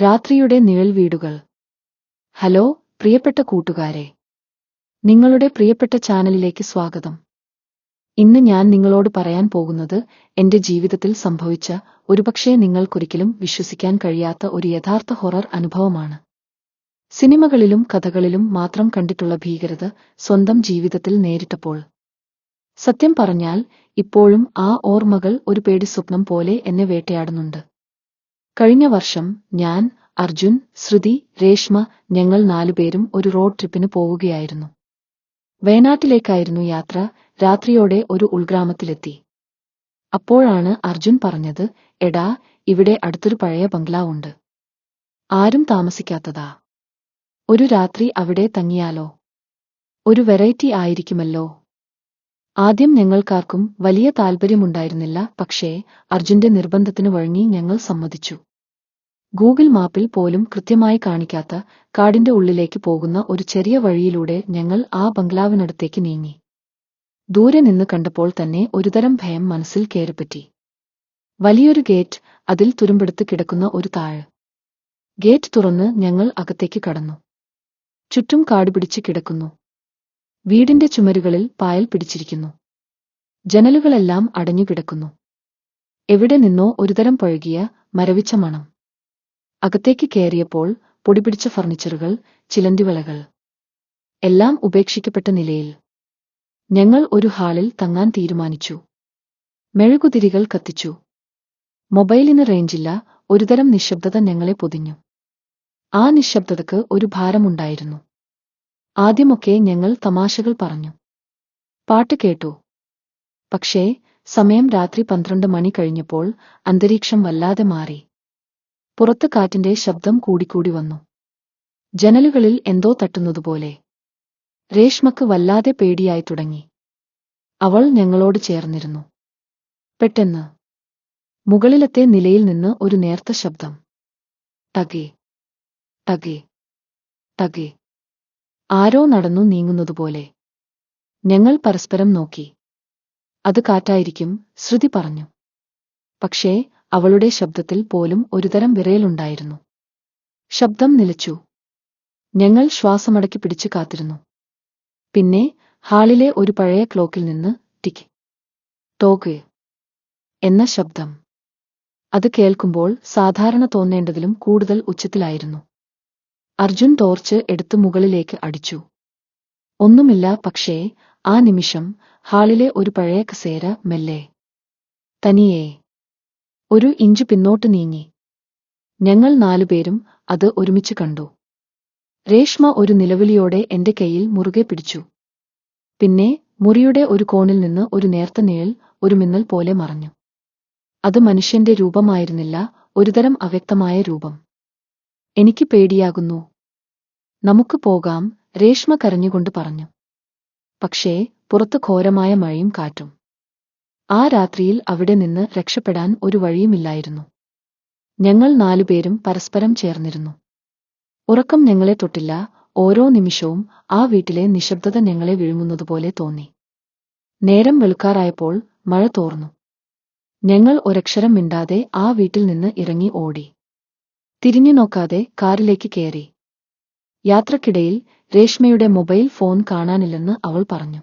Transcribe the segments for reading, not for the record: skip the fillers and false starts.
രാത്രിയുടെ നിഴൽ വീടുകൾ. ഹലോ പ്രിയപ്പെട്ട കൂട്ടുകാരെ, നിങ്ങളുടെ പ്രിയപ്പെട്ട ചാനലിലേക്ക് സ്വാഗതം. ഇന്ന് ഞാൻ നിങ്ങളോട് പറയാൻ പോകുന്നത് എന്റെ ജീവിതത്തിൽ സംഭവിച്ച, ഒരുപക്ഷേ നിങ്ങൾക്കൊരിക്കലും വിശ്വസിക്കാൻ കഴിയാത്ത ഒരു യഥാർത്ഥ ഹൊറർ അനുഭവമാണ്. സിനിമകളിലും കഥകളിലും മാത്രം കണ്ടിട്ടുള്ള ഭീകരത സ്വന്തം ജീവിതത്തിൽ നേരിട്ടപ്പോൾ, സത്യം പറഞ്ഞാൽ ഇപ്പോഴും ആ ഓർമ്മകൾ ഒരു പേടിസ്വപ്നം പോലെ എന്നെ വേട്ടയാടുന്നുണ്ട്. കഴിഞ്ഞ വർഷം ഞാൻ, അർജുൻ, ശ്രുതി, രേഷ്മ ഞങ്ങൾ 4 പേരും ഒരു റോഡ് ട്രിപ്പിന് പോവുകയായിരുന്നു. വയനാട്ടിലേക്കായിരുന്നു യാത്ര. രാത്രിയോടെ ഒരു ഉൾഗ്രാമത്തിലെത്തി. അപ്പോഴാണ് അർജുൻ പറഞ്ഞത്, എടാ, ഇവിടെ അടുത്തൊരു പഴയ ബംഗ്ലാവുണ്ട്. ആരും താമസിക്കാത്തതാ. ഒരു രാത്രി അവിടെ തങ്ങിയാലോ? ഒരു വെറൈറ്റി ആയിരിക്കുമല്ലോ. ആദ്യം ഞങ്ങൾക്കാർക്കും വലിയ താൽപര്യമുണ്ടായിരുന്നില്ല. പക്ഷേ അർജുന്റെ നിർബന്ധത്തിന് വഴങ്ങി ഞങ്ങൾ സമ്മതിച്ചു. ഗൂഗിൾ മാപ്പിൽ പോലും കൃത്യമായി കാണിക്കാത്ത കാടിന്റെ ഉള്ളിലേക്ക് പോകുന്ന ഒരു ചെറിയ വഴിയിലൂടെ ഞങ്ങൾ ആ ബംഗ്ലാവിനടുത്തേക്ക് നീങ്ങി. ദൂരെ നിന്ന് കണ്ടപ്പോൾ തന്നെ ഒരുതരം ഭയം മനസ്സിൽ കയറിപ്പറ്റി. വലിയൊരു ഗേറ്റ്, അതിൽ തുരുമ്പെടുത്ത് കിടക്കുന്ന ഒരു താഴ്. ഗേറ്റ് തുറന്ന് ഞങ്ങൾ അകത്തേക്ക് കടന്നു. ചുറ്റും കാടുപിടിച്ച് കിടക്കുന്നു. വീടിന്റെ ചുമരുകളിൽ പായൽ പിടിച്ചിരിക്കുന്നു. ജനലുകളെല്ലാം അടഞ്ഞുകിടക്കുന്നു. എവിടെ നിന്നോ ഒരുതരം പഴകിയ, മരവിച്ച മണം. അകത്തേക്ക് കയറിയപ്പോൾ പൊടിപിടിച്ച ഫർണിച്ചറുകൾ, ചിലന്തിവലകൾ, എല്ലാം ഉപേക്ഷിക്കപ്പെട്ട നിലയിൽ. ഞങ്ങൾ ഒരു ഹാളിൽ തങ്ങാൻ തീരുമാനിച്ചു. മെഴുകുതിരികൾ കത്തിച്ചു. മൊബൈലിന് റേഞ്ചില്ല. ഒരുതരം നിശബ്ദത ഞങ്ങളെ പൊതിഞ്ഞു. ആ നിശബ്ദതയ്ക്ക് ഒരു ഭാരമുണ്ടായിരുന്നു. ആദ്യമൊക്കെ ഞങ്ങൾ തമാശകൾ പറഞ്ഞു, പാട്ട് കേട്ടു. പക്ഷേ സമയം രാത്രി 12 മണി കഴിഞ്ഞപ്പോൾ അന്തരീക്ഷം വല്ലാതെ മാറി. പുറത്ത് കാറ്റിന്റെ ശബ്ദം കൂടിക്കൂടി വന്നു. ജനലുകളിൽ എന്തോ തട്ടുന്നതുപോലെ. രേഷ്മക്ക് വല്ലാതെ പേടിയായി തുടങ്ങി. അവൾ ഞങ്ങളോട് ചേർന്നിരുന്നു. പെട്ടെന്ന് മുകളിലത്തെ നിലയിൽ നിന്ന് ഒരു നേർത്ത ശബ്ദം. ടകേ ടകേ ടകേ. ആരോ നടന്നു നീങ്ങുന്നതുപോലെ. ഞങ്ങൾ പരസ്പരം നോക്കി. അത് കാറ്റായിരിക്കും, ശ്രുതി പറഞ്ഞു. പക്ഷേ അവളുടെ ശബ്ദത്തിൽ പോലും ഒരുതരം വിറയലുണ്ടായിരുന്നു. ശബ്ദം നിലച്ചു. ഞങ്ങൾ ശ്വാസമടക്കി പിടിച്ചു കാത്തിരുന്നു. പിന്നെ ഹാളിലെ ഒരു പഴയ ക്ലോക്കിൽ നിന്ന് ടിക് ടോക്ക് എന്ന ശബ്ദം. അത് കേൾക്കുമ്പോൾ സാധാരണ തോന്നേണ്ടതിലും കൂടുതൽ ഉച്ചത്തിലായിരുന്നു. അർജുൻ ടോർച്ച് എടുത്ത് മുകളിലേക്ക് അടിച്ചു. ഒന്നുമില്ല. പക്ഷേ ആ നിമിഷം ഹാളിലെ ഒരു പഴയ കസേര മെല്ലെ, തനിയേ 1 ഇഞ്ച് പിന്നോട്ട് നീങ്ങി. ഞങ്ങൾ 4 പേരും അത് ഒരുമിച്ച് കണ്ടു. രേഷ്മ ഒരു നിലവിളിയോടെ എന്റെ കൈയിൽ മുറുകെ പിടിച്ചു. പിന്നെ മുറിയുടെ ഒരു കോണിൽ നിന്ന് ഒരു നേർത്ത നിഴൽ ഒരു മിന്നൽ പോലെ മറഞ്ഞു. അത് മനുഷ്യന്റെ രൂപമായിരുന്നില്ല, ഒരുതരം അവ്യക്തമായ രൂപം. എനിക്ക് പേടിയാകുന്നു. നമുക്ക് പോകാം, രേഷ്മ കരഞ്ഞുകൊണ്ട് പറഞ്ഞു. പക്ഷേ പുറത്ത് ഘോരമായ മഴയും കാറ്റും. ആ രാത്രിയിൽ അവിടെ നിന്ന് രക്ഷപ്പെടാൻ ഒരു വഴിയുമില്ലായിരുന്നു. ഞങ്ങൾ 4 പേരും പരസ്പരം ചേർന്നിരുന്നു. ഉറക്കം ഞങ്ങളെ തൊട്ടില്ല. ഓരോ നിമിഷവും ആ വീട്ടിലെ നിശബ്ദത ഞങ്ങളെ വിഴുങ്ങുന്നതുപോലെ തോന്നി. നേരം വെളുക്കാറായപ്പോൾ മഴ തോർന്നു. ഞങ്ങൾ ഒരക്ഷരം മിണ്ടാതെ ആ വീട്ടിൽ നിന്ന് ഇറങ്ങി ഓടി. തിരിഞ്ഞു നോക്കാതെ കാറിലേക്ക് കയറി. യാത്രക്കിടയിൽ രേഷ്മയുടെ മൊബൈൽ ഫോൺ കാണാനില്ലെന്ന് അവൾ പറഞ്ഞു.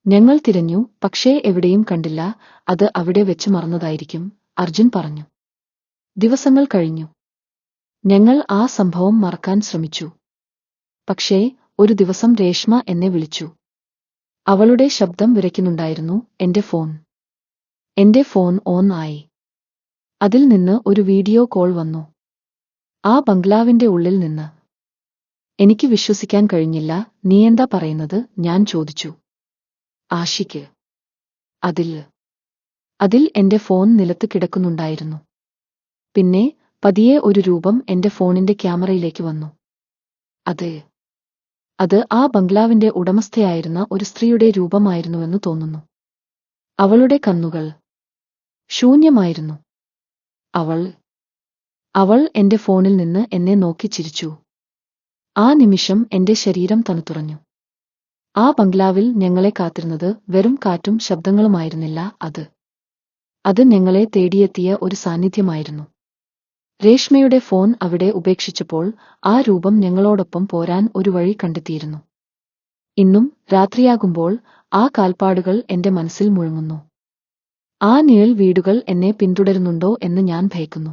ഞങ്ങൾ തിരഞ്ഞു, പക്ഷേ എവിടെയും കണ്ടില്ല. അത് അവിടെ വെച്ച് മറന്നതായിരിക്കും, അർജുൻ പറഞ്ഞു. ദിവസങ്ങൾ കഴിഞ്ഞു. ഞങ്ങൾ ആ സംഭവം മറക്കാൻ ശ്രമിച്ചു. പക്ഷേ ഒരു ദിവസം രേഷ്മ എന്നെ വിളിച്ചു. അവളുടെ ശബ്ദം വിറയ്ക്കുന്നുണ്ടായിരുന്നു. എന്റെ ഫോൺ ഓൺ ആയി. അതിൽ നിന്ന് ഒരു വീഡിയോ കോൾ വന്നു. ആ ബംഗ്ലാവിന്റെ ഉള്ളിൽ നിന്ന്. എനിക്ക് വിശ്വസിക്കാൻ കഴിഞ്ഞില്ല. നീയെന്താ പറയുന്നത്? ഞാൻ ചോദിച്ചു. ആഷിക്ക്. അതിൽ എന്റെ ഫോൺ നിലത്ത് കിടക്കുന്നുണ്ടായിരുന്നു. പിന്നെ പതിയെ ഒരു രൂപം എന്റെ ഫോണിന്റെ ക്യാമറയിലേക്ക് വന്നു. അത് ആ ബംഗ്ലാവിന്റെ ഉടമസ്ഥയായിരുന്ന ഒരു സ്ത്രീയുടെ രൂപമായിരുന്നുവെന്ന് തോന്നുന്നു. അവളുടെ കണ്ണുകൾ ശൂന്യമായിരുന്നു. അവൾ എന്റെ ഫോണിൽ നിന്ന് എന്നെ നോക്കി ചിരിച്ചു. ആ നിമിഷം എന്റെ ശരീരം തണുത്തുറഞ്ഞു. ആ ബംഗ്ലാവിൽ ഞങ്ങളെ കാത്തിരുന്നത് വെറും കാറ്റും ശബ്ദങ്ങളുമായിരുന്നില്ല. അത് ഞങ്ങളെ തേടിയെത്തിയ ഒരു സാന്നിധ്യമായിരുന്നു. രേഷ്മയുടെ ഫോൺ അവിടെ ഉപേക്ഷിച്ചപ്പോൾ ആ രൂപം ഞങ്ങളോടൊപ്പം പോരാൻ ഒരു വഴി കണ്ടെത്തിയിരുന്നു. ഇന്നും രാത്രിയാകുമ്പോൾ ആ കാൽപ്പാടുകൾ എന്റെ മനസ്സിൽ മുഴങ്ങുന്നു. ആ നിഴൽ വീടുകൾ എന്നെ പിന്തുടരുന്നുണ്ടോ എന്ന് ഞാൻ ഭയക്കുന്നു.